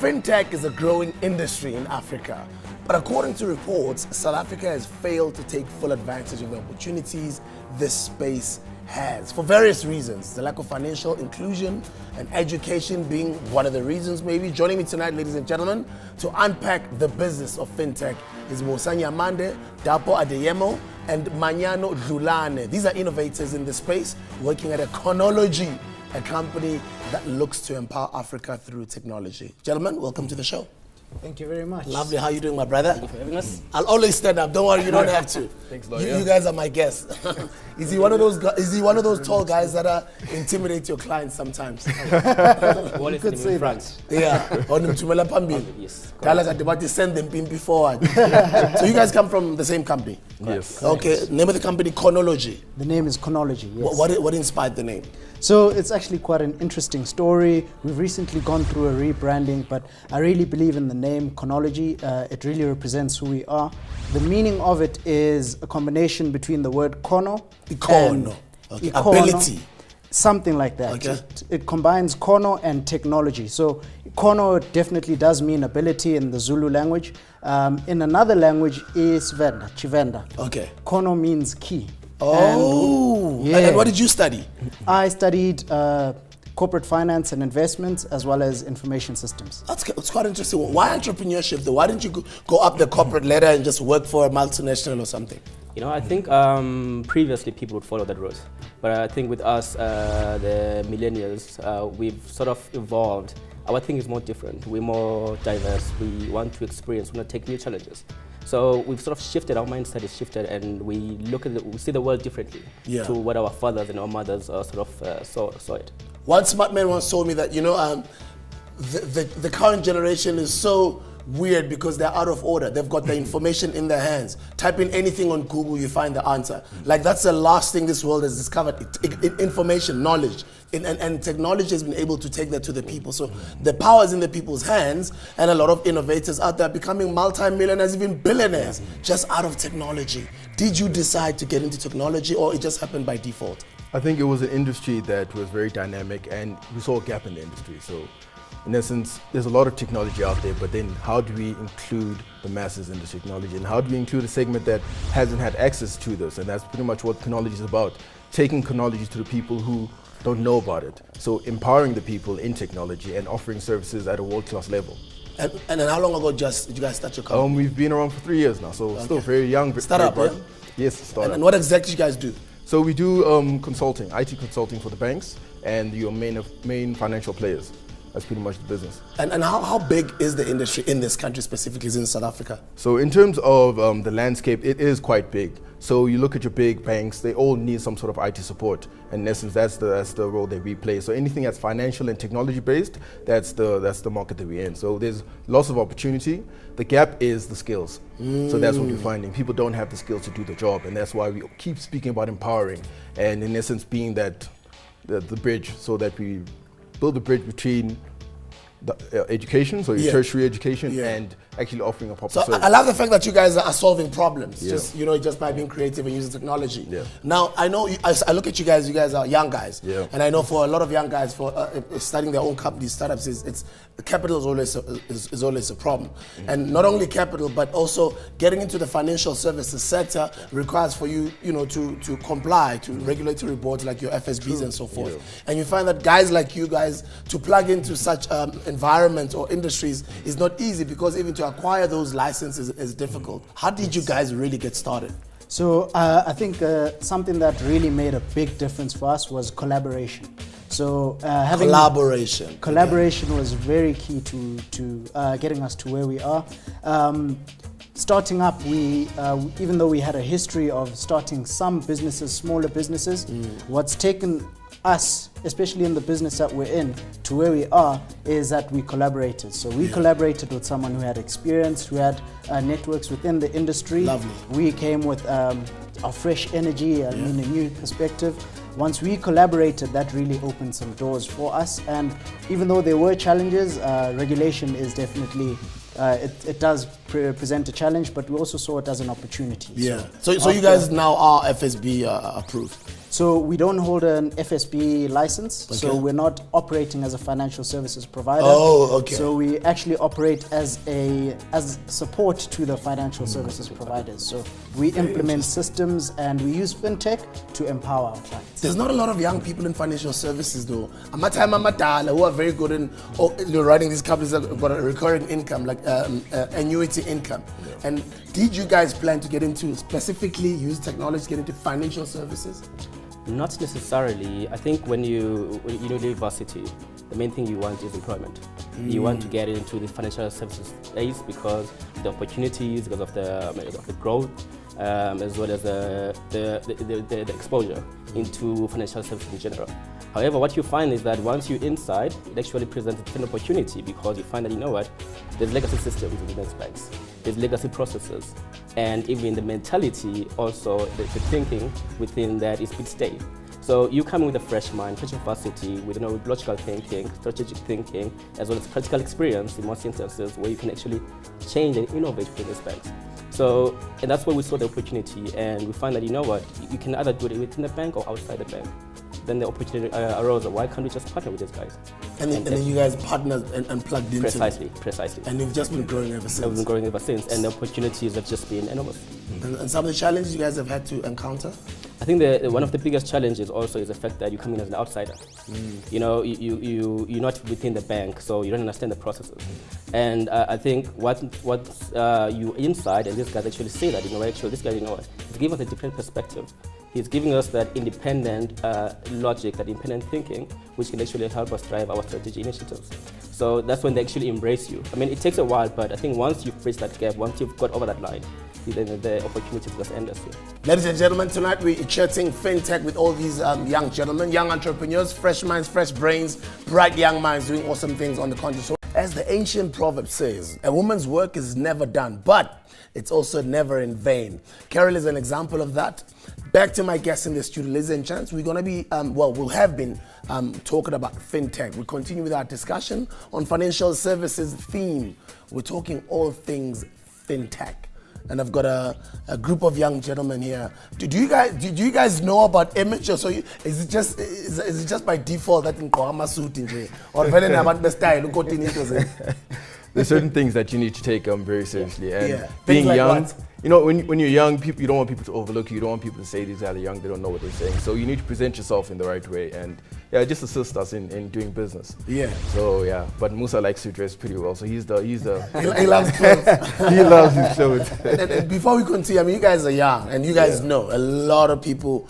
Fintech is a growing industry in Africa, but according to reports, South Africa has failed to take full advantage of the opportunities this space has for various reasons. The lack of financial inclusion and education being one of the reasons maybe. Joining me tonight, ladies and gentlemen, to unpack the business of Fintech is Mosanya Mande, Dapo Adeyemo, and Manyano Dlulane. These are innovators in the space working at Khonology, a company that looks to empower Africa through technology. Gentlemen, welcome to the show. Thank you very much. Lovely. How are you doing, my brother? Thank you for having us. I'll always stand up. Don't worry, you don't have to. Thanks, Lord. You guys are my guests. Is he one of those tall guys that intimidate your clients sometimes? You could say that. Yeah. On Mtumela Pambi. Yes. Tell us about to send them pimpi forward. So you guys come from the same company? Yes. Okay. Name of the company, Khonology. The name is Khonology, yes. What inspired the name? So it's actually quite an interesting story. We've recently gone through a rebranding, but I really believe in the name Khonology. It really represents who we are. The meaning of it is a combination between the word khono and okay. Ability. Something like that. Okay. It combines khono and technology. So khono definitely does mean ability in the Zulu language. In another language is venda, chivenda. Okay. Khono means key. And what did you study? I studied corporate finance and investments as well as information systems. That's quite interesting. Why entrepreneurship though? Why didn't you go up the corporate ladder and just work for a multinational or something? You know, I think previously people would follow that route. But I think with us, the millennials, we've sort of evolved. Our thing is more different. We're more diverse. We want to experience, we want to take new challenges. So we've sort of shifted, our mindset is shifted, and we look at we see the world differently to what our fathers and our mothers sort of saw it. One smart man once told me that, you know, the current generation is so weird because they're out of order. They've got the information in their hands. Type in anything on Google, you find the answer. Like, that's the last thing this world has discovered. Information, knowledge. And technology has been able to take that to the people. So the power is in the people's hands, and a lot of innovators out there becoming multi-millionaires, even billionaires, just out of technology. Did you decide to get into technology, or it just happened by default? I think it was an industry that was very dynamic, and we saw a gap in the industry. So in essence, there's a lot of technology out there, but then how do we include the masses in the technology, and how do we include a segment that hasn't had access to this? And that's pretty much what Khonology is about, taking Khonology to the people who don't know about it. So empowering the people in technology and offering services at a world-class level. And then how long ago did you guys start your company? We've been around for 3 years now, so still very young. Startup, yeah? Yes, startup. And what exactly do you guys do? So we do consulting, IT consulting for the banks and your main financial players. That's pretty much the business. And how big is the industry in this country, specifically in South Africa? So in terms of the landscape, it is quite big. So you look at your big banks, they all need some sort of IT support. And in essence, that's the role that we play. So anything that's financial and technology based, that's the market that we're in. So there's lots of opportunity. The gap is the skills. So that's what we're finding. People don't have the skills to do the job, and that's why we keep speaking about empowering. And in essence, being that the bridge, so that we build a bridge between the education, so your tertiary education, and actually offering a proper service. I love the fact that you guys are solving problems, just by being creative and using technology. Now, I know, I look at you guys are young guys, and I know for a lot of young guys, for starting their own companies, startups, capital is always a problem. And not only capital, but also getting into the financial services sector requires for you, to comply to regulatory boards like your FSBs and so forth. And you find that guys like you guys, to plug into such environments or industries is not easy, because even to acquire those licenses is difficult. How did you guys really get started? So I think something that really made a big difference for us was collaboration. So having collaboration was very key to getting us to where we are. Starting up, even though we had a history of starting some businesses, smaller businesses, what's taken us, especially in the business that we're in, to where we are, is that we collaborated. So we collaborated with someone who had experience, who had networks within the industry. Lovely. We came with a fresh energy, a new perspective. Once we collaborated, that really opened some doors for us. And even though there were challenges, regulation is definitely it does present a challenge, but we also saw it as an opportunity. So you guys now are FSB approved. So we don't hold an FSB license, so we're not operating as a financial services provider. Oh, okay. So we actually operate as support to the financial services providers. So we implement systems and we use fintech to empower our clients. There's not a lot of young people in financial services though. Who are very good in running these companies that have got a recurring income, like annuity income. Yeah. And did you guys plan to get into, specifically use technology to get into financial services? Not necessarily. I think when you leave varsity, the main thing you want is employment. You want to get into the financial services space because the opportunities, because of the growth, as well as the exposure into financial services in general. However, what you find is that once you're inside, it actually presents a different opportunity because you find that, you know what, there's legacy systems in these banks, there's legacy processes, and even the mentality, also the thinking within that is bit stale. So you come with a fresh mind, fresh capacity, with logical thinking, strategic thinking, as well as practical experience in most instances where you can actually change and innovate within these banks. So, and that's where we saw the opportunity, and we find that, you know what, you can either do it within the bank or outside the bank. Then the opportunity arose, why can't we just partner with these guys? And then you guys partnered and plugged into Precisely. And you've just been growing ever since. We've been growing ever since, and the opportunities have just been enormous. And some of the challenges you guys have had to encounter? I think one of the biggest challenges also is the fact that you come in as an outsider. You know, you're not within the bank, so you don't understand the processes. And I think what you inside, and this guy actually say that, this guy, he's giving us a different perspective. He's giving us that independent logic, that independent thinking, which can actually help us drive our strategy initiatives. So that's when they actually embrace you. I mean, it takes a while, but I think once you've bridged that gap, once you've got over that line, then the opportunities just endless. Ladies and gentlemen, tonight we're chatting fintech with all these young gentlemen, young entrepreneurs, fresh minds, fresh brains, bright young minds doing awesome things on the continent. So, as the ancient proverb says, a woman's work is never done, but it's also never in vain. Carol is an example of that. Back to my guests in the studio, ladies and gents, we're going to be, we have been talking about fintech. We continue with our discussion on financial services theme. We're talking all things fintech. And I've got a group of young gentlemen here. Do you guys know about image? So is it just by default that in Kohama suit or there's certain things that you need to take very seriously, and being like young. What? You know, when you're young, you don't want people to overlook you. You don't want people to say these guys are young, they don't know what they're saying. So you need to present yourself in the right way, and just assist us in doing business. Yeah. So but Musa likes to dress pretty well, so he's the he loves clothes. He loves his clothes. And before we continue, I mean, you guys are young, and you guys know a lot of people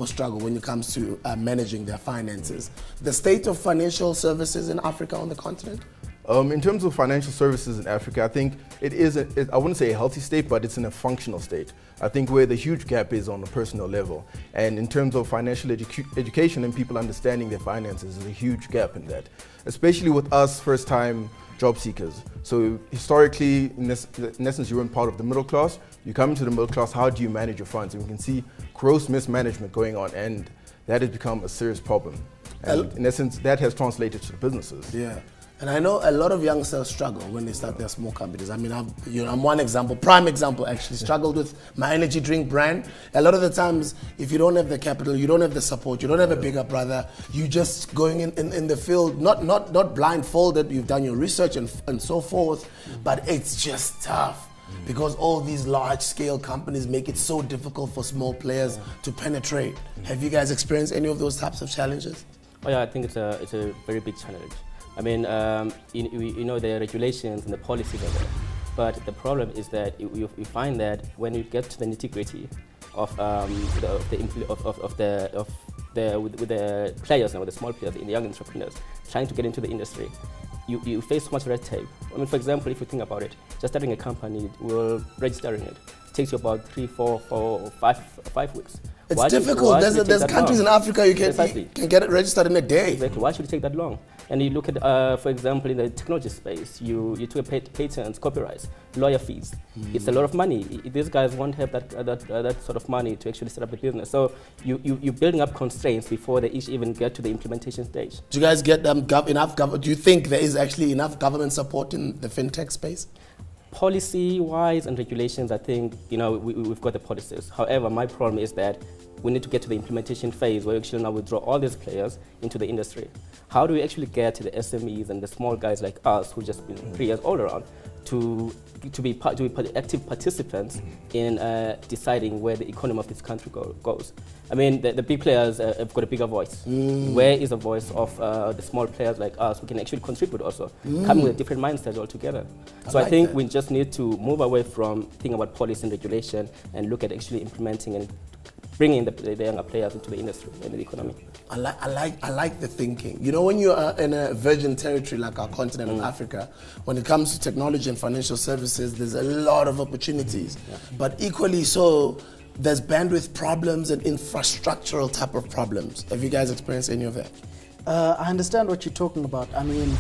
struggle when it comes to managing their finances. The state of financial services in Africa, on the continent. In terms of financial services in Africa, I think it is, I wouldn't say a healthy state, but it's in a functional state. I think where the huge gap is on a personal level. And in terms of financial education and people understanding their finances, there's a huge gap in that, especially with us first-time job seekers. So historically, in essence, you weren't part of the middle class. You come into the middle class, how do you manage your funds? And we can see gross mismanagement going on, and that has become a serious problem. And in essence, that has translated to the businesses. Yeah. And I know a lot of youngsters struggle when they start their small companies. I mean, I'm one example, prime example actually, struggled with my energy drink brand. A lot of the times, if you don't have the capital, you don't have the support, you don't have a bigger brother, you just going in the field, not blindfolded, you've done your research and so forth, but it's just tough. Because all these large-scale companies make it so difficult for small players to penetrate. Have you guys experienced any of those types of challenges? Oh yeah, I think it's a very big challenge. I mean, the regulations and the policies are there, but the problem is that you find that when you get to the nitty-gritty of the players now, the small players, the young entrepreneurs trying to get into the industry, you face so much red tape. I mean, for example, if you think about it, just starting a company, registering it takes you about 3, 4, 5 weeks. It's difficult. There's countries in Africa you can get it registered in a day. Exactly. Why should it take that long? And you look at, for example, in the technology space, you took patents, copyrights, lawyer fees. It's a lot of money. These guys won't have that sort of money to actually set up a business. So you're building up constraints before they even get to the implementation stage. Do you guys get enough? Do you think there is actually enough government support in the fintech space? Policy-wise and regulations, I think, we've got the policies. However, my problem is that we need to get to the implementation phase where we actually now withdraw all these players into the industry. How do we actually get to the SMEs and the small guys like us who just been 3 years all around to be active participants in deciding where the economy of this country goes? I mean, the big players have got a bigger voice. Where is the voice of the small players like us who can actually contribute also, coming with a different mindset altogether? So I think we just need to move away from thinking about policy and regulation and look at actually implementing and bringing the younger players into the industry and the economy. I like the thinking. You know, when you are in a virgin territory like our continent of Africa, when it comes to technology and financial services, there's a lot of opportunities. But equally so, there's bandwidth problems and infrastructural type of problems. Have you guys experienced any of that? I understand what you're talking about. I mean,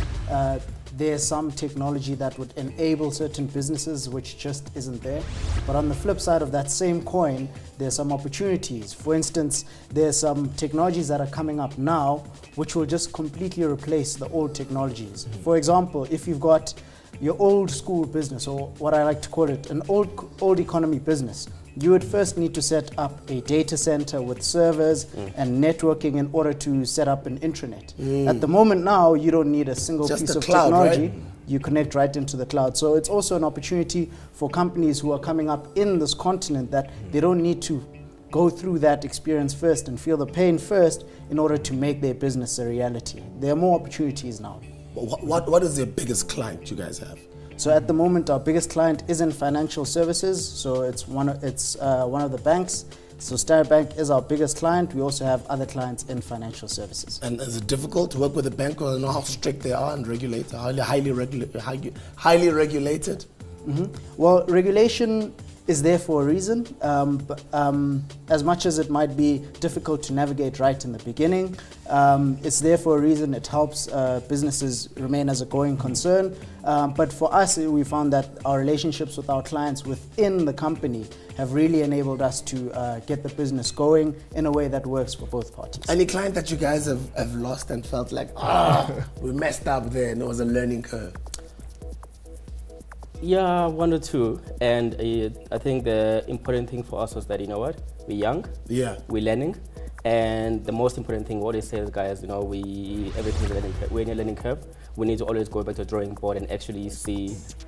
there's some technology that would enable certain businesses which just isn't there. But on the flip side of that same coin, there's some opportunities. For instance, there's some technologies that are coming up now which will just completely replace the old technologies. For example, if you've got your old school business, or what I like to call it, an old economy business, you would first need to set up a data center with servers and networking in order to set up an intranet. At the moment now, you don't need a single piece of technology. Right? You connect right into the cloud. So it's also an opportunity for companies who are coming up in this continent that they don't need to go through that experience first and feel the pain first in order to make their business a reality. There are more opportunities now. What is the biggest client you guys have? So at the moment, our biggest client is in financial services. So it's one of the banks. So Standard Bank is our biggest client. We also have other clients in financial services. And is it difficult to work with a bank, or know how strict they are and regulated, highly regulated? Well, regulation is there for a reason. But, as much as it might be difficult to navigate right in the beginning, it's there for a reason. It helps businesses remain as a going concern. But for us, we found that our relationships with our clients within the company have really enabled us to get the business going in a way that works for both parties. Any client that you guys have lost and felt like, we messed up there and it was a learning curve? Yeah, one or two. And I think the important thing for us was that, we're young, we're learning. And the most important thing, what they say is, guys, everything's a learning curve. We're in a learning curve. We need to always go back to the drawing board and actually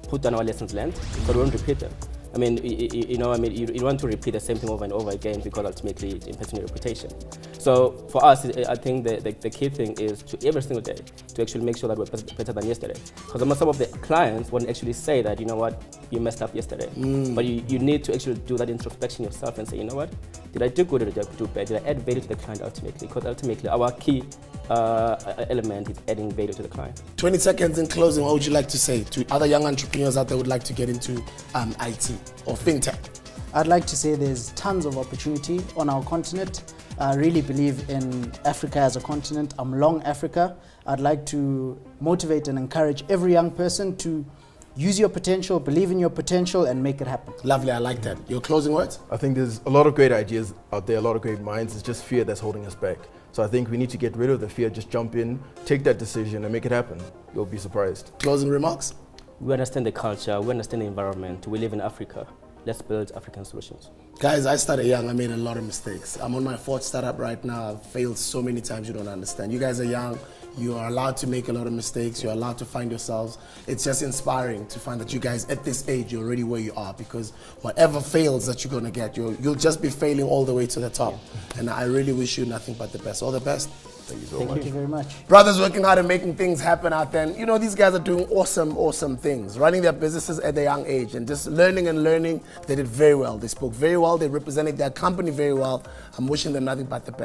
put down our lessons learned, but we won't repeat them. I mean, you don't want to repeat the same thing over and over again because ultimately it impacts your reputation. So for us, I think the key thing is to every single day to actually make sure that we're better than yesterday. Because some of the clients won't actually say that, you messed up yesterday. But you need to actually do that introspection yourself and say, did I do good or did I do bad? Did I add value to the client ultimately? Because ultimately our key element is adding value to the client. 20 seconds in closing, what would you like to say to other young entrepreneurs out there who would like to get into IT or fintech? I'd like to say there's tons of opportunity on our continent. I really believe in Africa as a continent. I'm long Africa. I'd like to motivate and encourage every young person to use your potential, believe in your potential, and make it happen. Lovely, I like that. Your closing words? I think there's a lot of great ideas out there, a lot of great minds. It's just fear that's holding us back. So I think we need to get rid of the fear, just jump in, take that decision and make it happen. You'll be surprised. Closing remarks? We understand the culture, we understand the environment, we live in Africa. Let's build African solutions. Guys, I started young, I made a lot of mistakes. I'm on my 4th startup right now. I've failed so many times you don't understand. You guys are young, you are allowed to make a lot of mistakes, you're allowed to find yourselves. It's just inspiring to find that you guys at this age, you're already where you are, because whatever fails that you're gonna get, you'll just be failing all the way to the top. And I really wish you nothing but the best. All the best. Thank you so much. Thank you very much. Brothers working hard and making things happen out there. And, these guys are doing awesome things, running their businesses at a young age and just learning and learning. They did very well. They spoke very well. They represented their company very well. I'm wishing them nothing but the best.